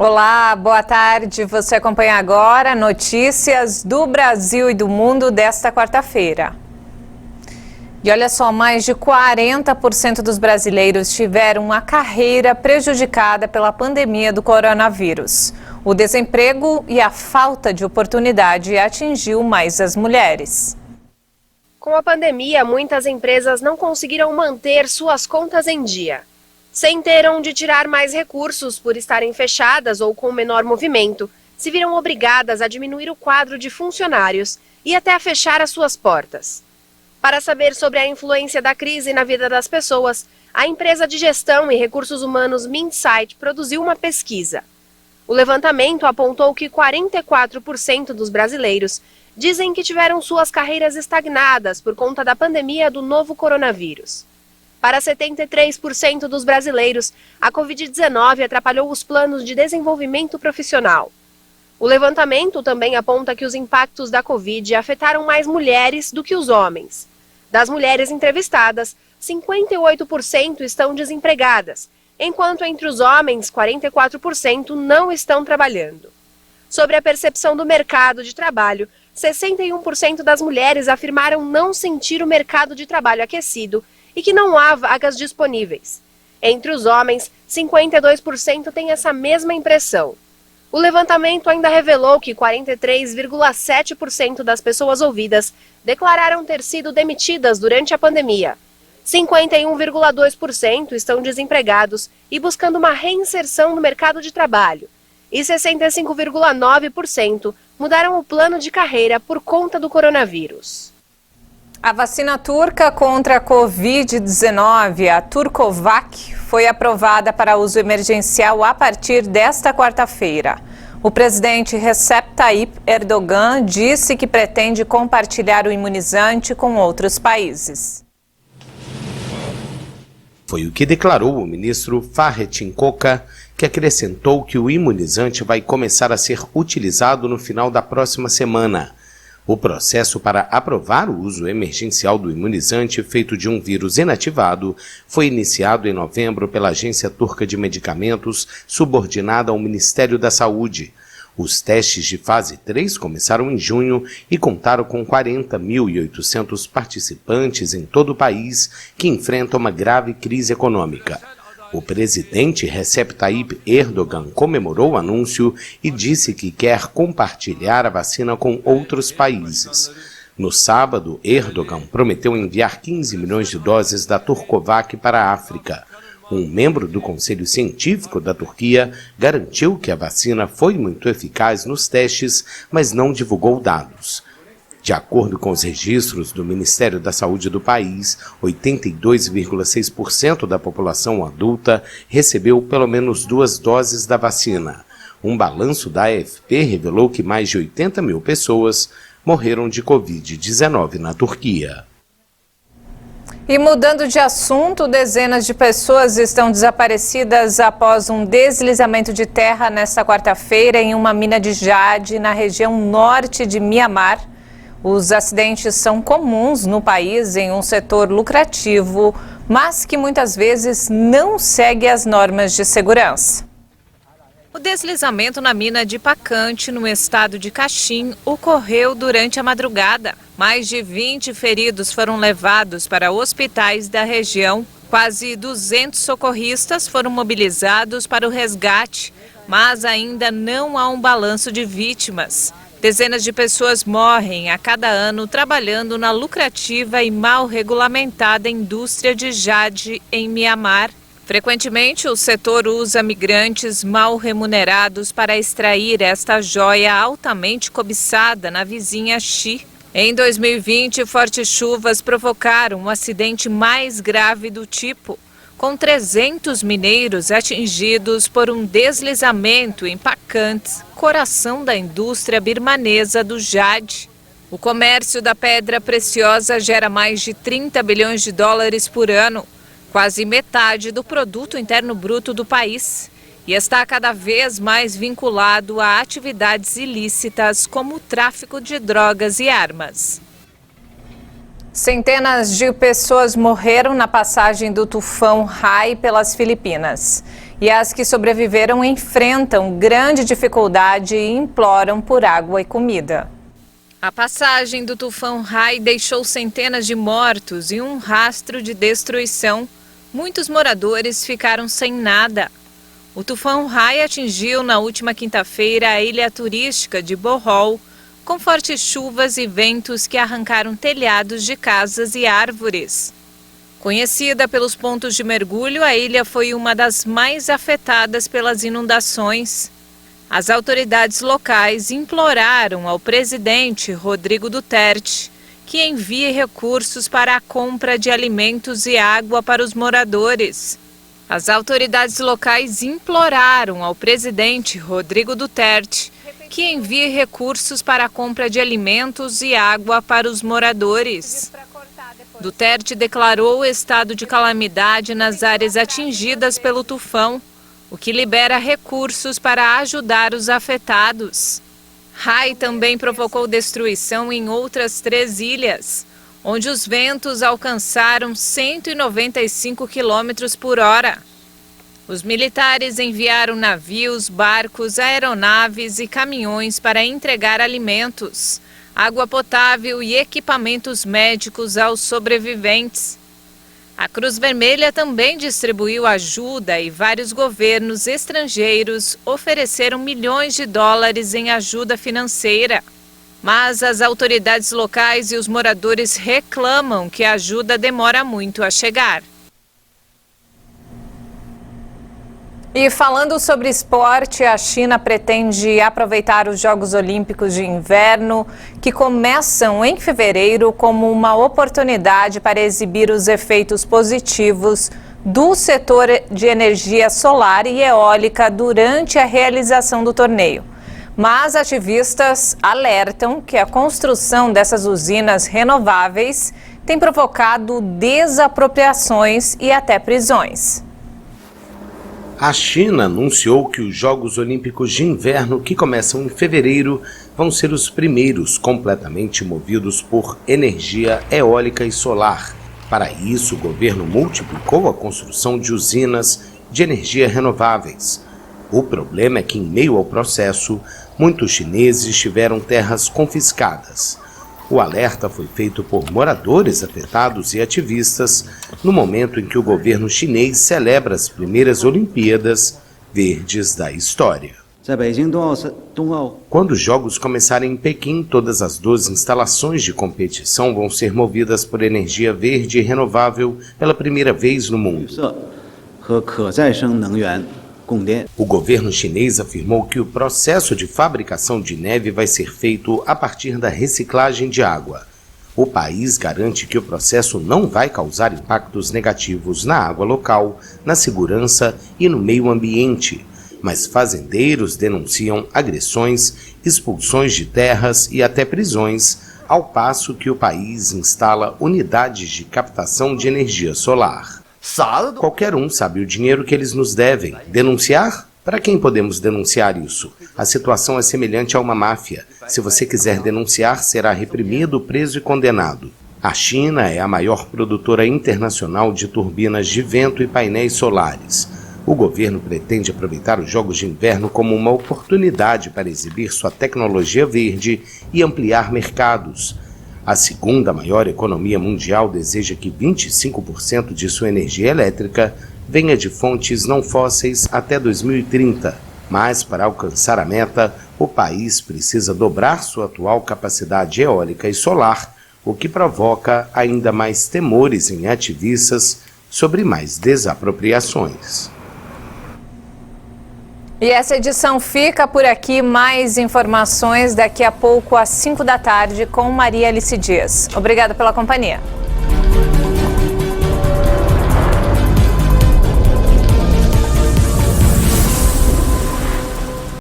Olá, boa tarde. Você acompanha agora notícias do Brasil e do mundo desta quarta-feira. E olha só, mais de 40% dos brasileiros tiveram a carreira prejudicada pela pandemia do coronavírus. O desemprego e a falta de oportunidade atingiu mais as mulheres. Com a pandemia, muitas empresas não conseguiram manter suas contas em dia. Sem ter onde tirar mais recursos por estarem fechadas ou com menor movimento, se viram obrigadas a diminuir o quadro de funcionários e até a fechar as suas portas. Para saber sobre a influência da crise na vida das pessoas, a empresa de gestão e recursos humanos Minsight produziu uma pesquisa. O levantamento apontou que 44% dos brasileiros dizem que tiveram suas carreiras estagnadas por conta da pandemia do novo coronavírus. Para 73% dos brasileiros, a Covid-19 atrapalhou os planos de desenvolvimento profissional. O levantamento também aponta que os impactos da Covid afetaram mais mulheres do que os homens. Das mulheres entrevistadas, 58% estão desempregadas, enquanto entre os homens, 44% não estão trabalhando. Sobre a percepção do mercado de trabalho, 61% das mulheres afirmaram não sentir o mercado de trabalho aquecido e que não há vagas disponíveis. Entre os homens, 52% têm essa mesma impressão. O levantamento ainda revelou que 43,7% das pessoas ouvidas declararam ter sido demitidas durante a pandemia. 51,2% estão desempregados e buscando uma reinserção no mercado de trabalho. E 65,9% mudaram o plano de carreira por conta do coronavírus. A vacina turca contra a Covid-19, a Turcovac, foi aprovada para uso emergencial a partir desta quarta-feira. O presidente Recep Tayyip Erdogan disse que pretende compartilhar o imunizante com outros países. Foi o que declarou o ministro Fahrettin Koca, que acrescentou que o imunizante vai começar a ser utilizado no final da próxima semana. O processo para aprovar o uso emergencial do imunizante feito de um vírus inativado foi iniciado em novembro pela Agência Turca de Medicamentos, subordinada ao Ministério da Saúde. Os testes de fase 3 começaram em junho e contaram com 40.800 participantes em todo o país que enfrentam uma grave crise econômica. O presidente Recep Tayyip Erdogan comemorou o anúncio e disse que quer compartilhar a vacina com outros países. No sábado, Erdogan prometeu enviar 15 milhões de doses da Turcovac para a África. Um membro do Conselho Científico da Turquia garantiu que a vacina foi muito eficaz nos testes, mas não divulgou dados. De acordo com os registros do Ministério da Saúde do país, 82,6% da população adulta recebeu pelo menos 2 doses da vacina. Um balanço da AFP revelou que mais de 80 mil pessoas morreram de Covid-19 na Turquia. E mudando de assunto, dezenas de pessoas estão desaparecidas após um deslizamento de terra nesta quarta-feira em uma mina de jade na região norte de Mianmar. Os acidentes são comuns no país em um setor lucrativo, mas que muitas vezes não segue as normas de segurança. O deslizamento na mina de Pacante, no estado de Caxim, ocorreu durante a madrugada. Mais de 20 feridos foram levados para hospitais da região. Quase 200 socorristas foram mobilizados para o resgate, mas ainda não há um balanço de vítimas. Dezenas de pessoas morrem a cada ano trabalhando na lucrativa e mal regulamentada indústria de jade em Mianmar. Frequentemente, o setor usa migrantes mal remunerados para extrair esta joia altamente cobiçada na vizinha Xi. Em 2020, fortes chuvas provocaram um acidente mais grave do tipo, com 300 mineiros atingidos por um deslizamento em Pacante, coração da indústria birmanesa do jade. O comércio da pedra preciosa gera mais de 30 bilhões de dólares por ano, quase metade do produto interno bruto do país, e está cada vez mais vinculado a atividades ilícitas como o tráfico de drogas e armas. Centenas de pessoas morreram na passagem do tufão Rai pelas Filipinas. E as que sobreviveram enfrentam grande dificuldade e imploram por água e comida. A passagem do tufão Rai deixou centenas de mortos e um rastro de destruição. Muitos moradores ficaram sem nada. O tufão Rai atingiu na última quinta-feira a ilha turística de Bohol, com fortes chuvas e ventos que arrancaram telhados de casas e árvores. Conhecida pelos pontos de mergulho, a ilha foi uma das mais afetadas pelas inundações. As autoridades locais imploraram ao presidente Rodrigo Duterte que envie recursos para a compra de alimentos e água para os moradores. As autoridades locais imploraram ao presidente Rodrigo Duterte que envie recursos para a compra de alimentos e água para os moradores. Duterte declarou o estado de calamidade nas áreas atingidas pelo tufão, o que libera recursos para ajudar os afetados. Rai também provocou destruição em outras 3 ilhas, onde os ventos alcançaram 195 km por hora. Os militares enviaram navios, barcos, aeronaves e caminhões para entregar alimentos, água potável e equipamentos médicos aos sobreviventes. A Cruz Vermelha também distribuiu ajuda e vários governos estrangeiros ofereceram milhões de dólares em ajuda financeira. Mas as autoridades locais e os moradores reclamam que a ajuda demora muito a chegar. E falando sobre esporte, a China pretende aproveitar os Jogos Olímpicos de Inverno, que começam em fevereiro, como uma oportunidade para exibir os efeitos positivos do setor de energia solar e eólica durante a realização do torneio. Mas ativistas alertam que a construção dessas usinas renováveis tem provocado desapropriações e até prisões. A China anunciou que os Jogos Olímpicos de Inverno, que começam em fevereiro, vão ser os primeiros completamente movidos por energia eólica e solar. Para isso, o governo multiplicou a construção de usinas de energia renováveis. O problema é que, em meio ao processo, muitos chineses tiveram terras confiscadas. O alerta foi feito por moradores afetados e ativistas no momento em que o governo chinês celebra as primeiras Olimpíadas Verdes da história. Quando os Jogos começarem em Pequim, todas as 12 instalações de competição vão ser movidas por energia verde e renovável pela primeira vez no mundo. O governo chinês afirmou que o processo de fabricação de neve vai ser feito a partir da reciclagem de água. O país garante que o processo não vai causar impactos negativos na água local, na segurança e no meio ambiente, mas fazendeiros denunciam agressões, expulsões de terras e até prisões, ao passo que o país instala unidades de captação de energia solar. Qualquer um sabe o dinheiro que eles nos devem. Denunciar? Para quem podemos denunciar isso? A situação é semelhante a uma máfia. Se você quiser denunciar, será reprimido, preso e condenado. A China é a maior produtora internacional de turbinas de vento e painéis solares. O governo pretende aproveitar os Jogos de Inverno como uma oportunidade para exibir sua tecnologia verde e ampliar mercados. A segunda maior economia mundial deseja que 25% de sua energia elétrica venha de fontes não fósseis até 2030. Mas, para alcançar a meta, o país precisa dobrar sua atual capacidade eólica e solar, o que provoca ainda mais temores em ativistas sobre mais desapropriações. E essa edição fica por aqui. Mais informações daqui a pouco às 5 da tarde com Maria Alice Dias. Obrigada pela companhia.